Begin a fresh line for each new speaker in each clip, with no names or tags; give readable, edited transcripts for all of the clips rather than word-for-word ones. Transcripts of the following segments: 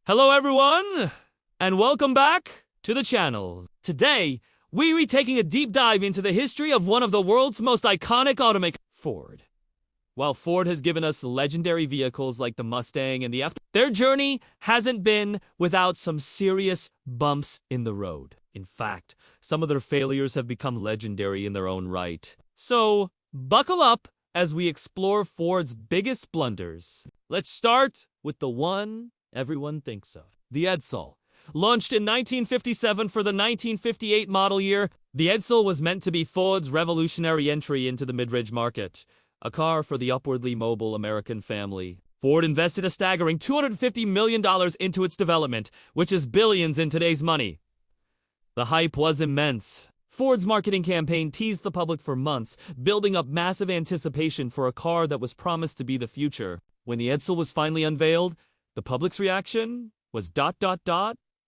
Hello everyone, and welcome back to the channel. Today, we'll be taking a deep dive into the history of one of the world's most iconic automakers, Ford. While Ford has given us legendary vehicles like the Mustang and the F, their journey hasn't been without some serious bumps in the road. In fact, some of their failures have become legendary in their own right. So, buckle up as we explore Ford's biggest blunders. Let's start with the one everyone thinks of. The Edsel. Launched in 1957 for the 1958 model year, the Edsel was meant to be Ford's revolutionary entry into the mid-range market. A car for the upwardly mobile American family. Ford invested a staggering $250 million into its development, which is billions in today's money. The hype was immense. Ford's marketing campaign teased the public for months, building up massive anticipation for a car that was promised to be the future. When the Edsel was finally unveiled, the public's reaction was ...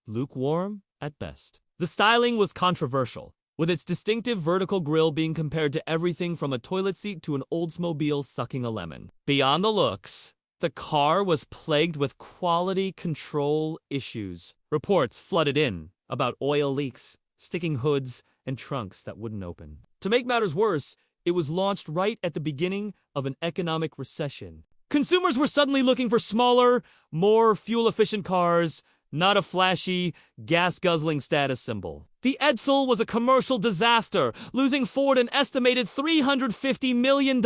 lukewarm at best. The styling was controversial, with its distinctive vertical grille being compared to everything from a toilet seat to an Oldsmobile sucking a lemon. Beyond the looks, the car was plagued with quality control issues. Reports flooded in about oil leaks, sticking hoods, and trunks that wouldn't open. To make matters worse, it was launched right at the beginning of an economic recession. Consumers were suddenly looking for smaller, more fuel-efficient cars, not a flashy, gas-guzzling status symbol. The Edsel was a commercial disaster, losing Ford an estimated $350 million.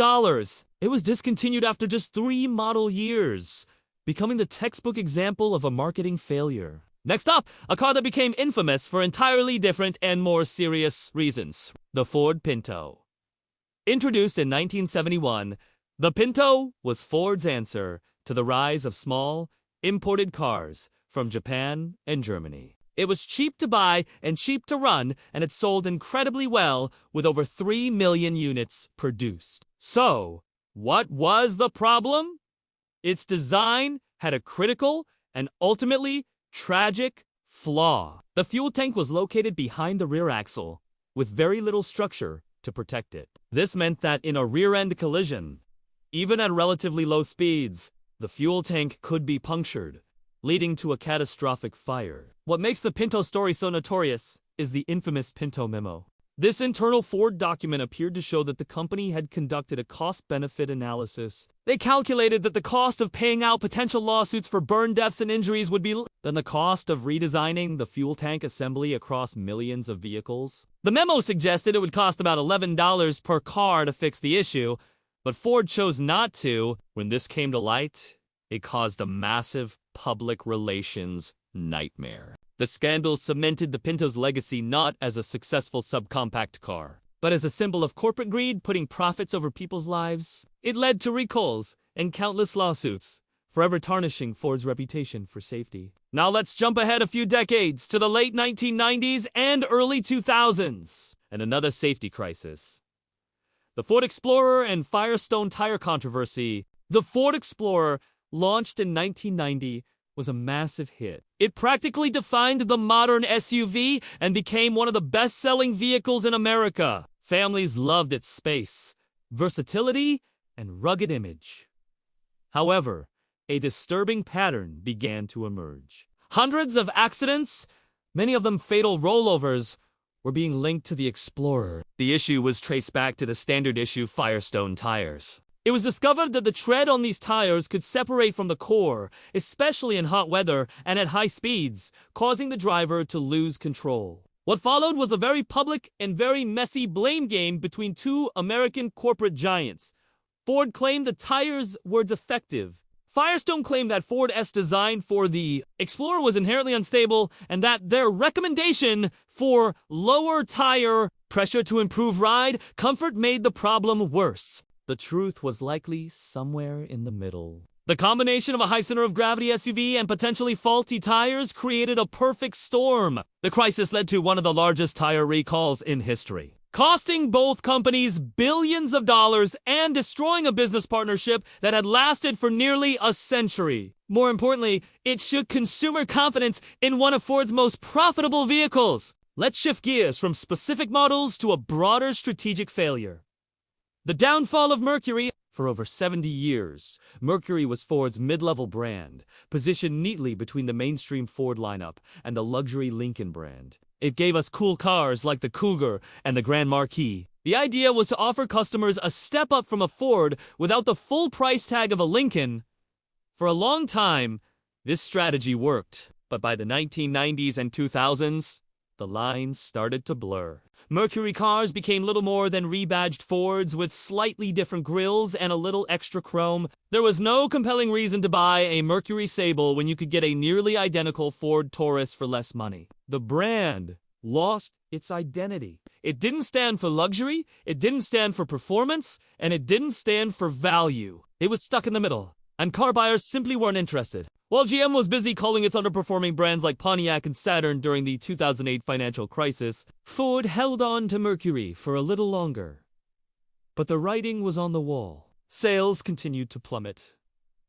It was discontinued after just 3 model years, becoming the textbook example of a marketing failure. Next up, a car that became infamous for entirely different and more serious reasons. The Ford Pinto. Introduced in 1971, the Pinto was Ford's answer to the rise of small, imported cars from Japan and Germany. It was cheap to buy and cheap to run, and it sold incredibly well with over 3 million units produced. So, what was the problem? Its design had a critical and ultimately tragic flaw. The fuel tank was located behind the rear axle, with very little structure to protect it. This meant that in a rear-end collision, even at relatively low speeds, the fuel tank could be punctured, leading to a catastrophic fire. What makes the Pinto story so notorious is the infamous Pinto Memo. This internal Ford document appeared to show that the company had conducted a cost-benefit analysis. They calculated that the cost of paying out potential lawsuits for burn deaths and injuries would be less than the cost of redesigning the fuel tank assembly across millions of vehicles. The memo suggested it would cost about $11 per car to fix the issue, but Ford chose not to. When this came to light, it caused a massive public relations nightmare. The scandal cemented the Pinto's legacy not as a successful subcompact car, but as a symbol of corporate greed putting profits over people's lives. It led to recalls and countless lawsuits, forever tarnishing Ford's reputation for safety. Now let's jump ahead a few decades to the late 1990s and early 2000s, and another safety crisis. The Ford Explorer and Firestone tire controversy. The Ford Explorer, launched in 1990, was a massive hit. It practically defined the modern SUV and became one of the best-selling vehicles in America. Families loved its space, versatility, and rugged image. However, a disturbing pattern began to emerge. Hundreds of accidents, many of them fatal rollovers, were being linked to the Explorer. The issue was traced back to the standard-issue Firestone tires. It was discovered that the tread on these tires could separate from the core, especially in hot weather and at high speeds, causing the driver to lose control. What followed was a very public and very messy blame game between two American corporate giants. Ford claimed the tires were defective. Firestone claimed that Ford's design for the Explorer was inherently unstable and that their recommendation for lower tire pressure to improve ride comfort made the problem worse. The truth was likely somewhere in the middle. The combination of a high center of gravity SUV and potentially faulty tires created a perfect storm. The crisis led to one of the largest tire recalls in history, costing both companies billions of dollars and destroying a business partnership that had lasted for nearly a century. More importantly, it shook consumer confidence in one of Ford's most profitable vehicles. Let's shift gears from specific models to a broader strategic failure. The downfall of Mercury. For over 70 years, Mercury was Ford's mid-level brand, positioned neatly between the mainstream Ford lineup and the luxury Lincoln brand. It gave us cool cars like the Cougar and the Grand Marquis. The idea was to offer customers a step up from a Ford without the full price tag of a Lincoln. For a long time, this strategy worked, but by the 1990s and 2000s, the lines started to blur. Mercury cars became little more than rebadged Fords with slightly different grills and a little extra chrome. There was no compelling reason to buy a Mercury Sable when you could get a nearly identical Ford Taurus for less money. The brand lost its identity. It didn't stand for luxury, it didn't stand for performance, and it didn't stand for value. It was stuck in the middle, and car buyers simply weren't interested. While GM was busy calling its underperforming brands like Pontiac and Saturn during the 2008 financial crisis, Ford held on to Mercury for a little longer. But the writing was on the wall. Sales continued to plummet.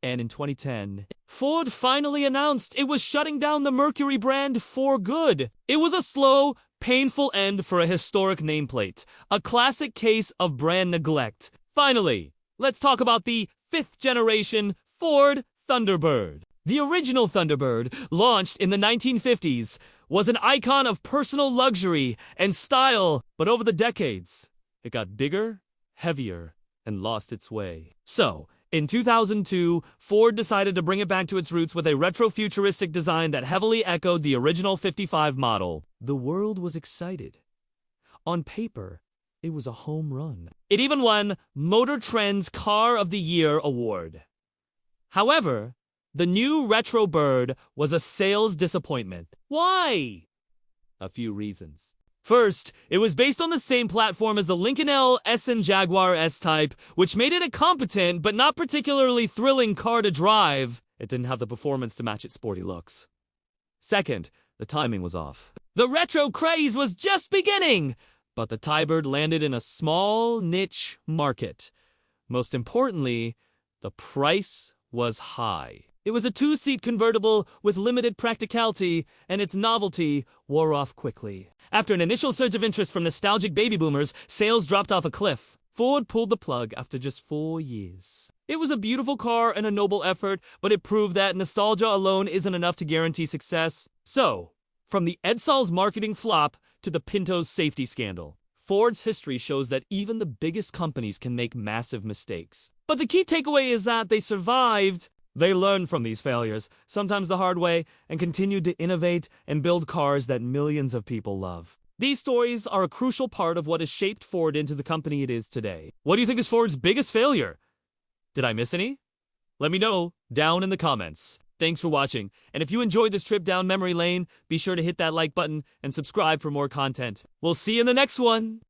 And in 2010, Ford finally announced it was shutting down the Mercury brand for good. It was a slow, painful end for a historic nameplate, a classic case of brand neglect. Finally, let's talk about the fifth-generation Ford Thunderbird. The original Thunderbird, launched in the 1950s, was an icon of personal luxury and style, but over the decades, it got bigger, heavier, and lost its way. So, in 2002, Ford decided to bring it back to its roots with a retro-futuristic design that heavily echoed the original 55 model. The world was excited. On paper, it was a home run. It even won Motor Trend's Car of the Year award. However, the new Retro Bird was a sales disappointment. Why? A few reasons. First, it was based on the same platform as the Lincoln L, S and Jaguar S-Type, which made it a competent but not particularly thrilling car to drive. It didn't have the performance to match its sporty looks. Second, the timing was off. The retro craze was just beginning, but the Thunderbird landed in a small niche market. Most importantly, the price was high. It was a two-seat convertible with limited practicality, and its novelty wore off quickly. After an initial surge of interest from nostalgic baby boomers, sales dropped off a cliff. Ford pulled the plug after just 4 years. It was a beautiful car and a noble effort, but it proved that nostalgia alone isn't enough to guarantee success. So, from the Edsall's marketing flop to the Pinto's safety scandal, Ford's history shows that even the biggest companies can make massive mistakes. But the key takeaway is that they survived. They learned from these failures, sometimes the hard way, and continued to innovate and build cars that millions of people love. These stories are a crucial part of what has shaped Ford into the company it is today. What do you think is Ford's biggest failure? Did I miss any? Let me know down in the comments. Thanks for watching, and if you enjoyed this trip down memory lane, be sure to hit that like button and subscribe for more content. We'll see you in the next one!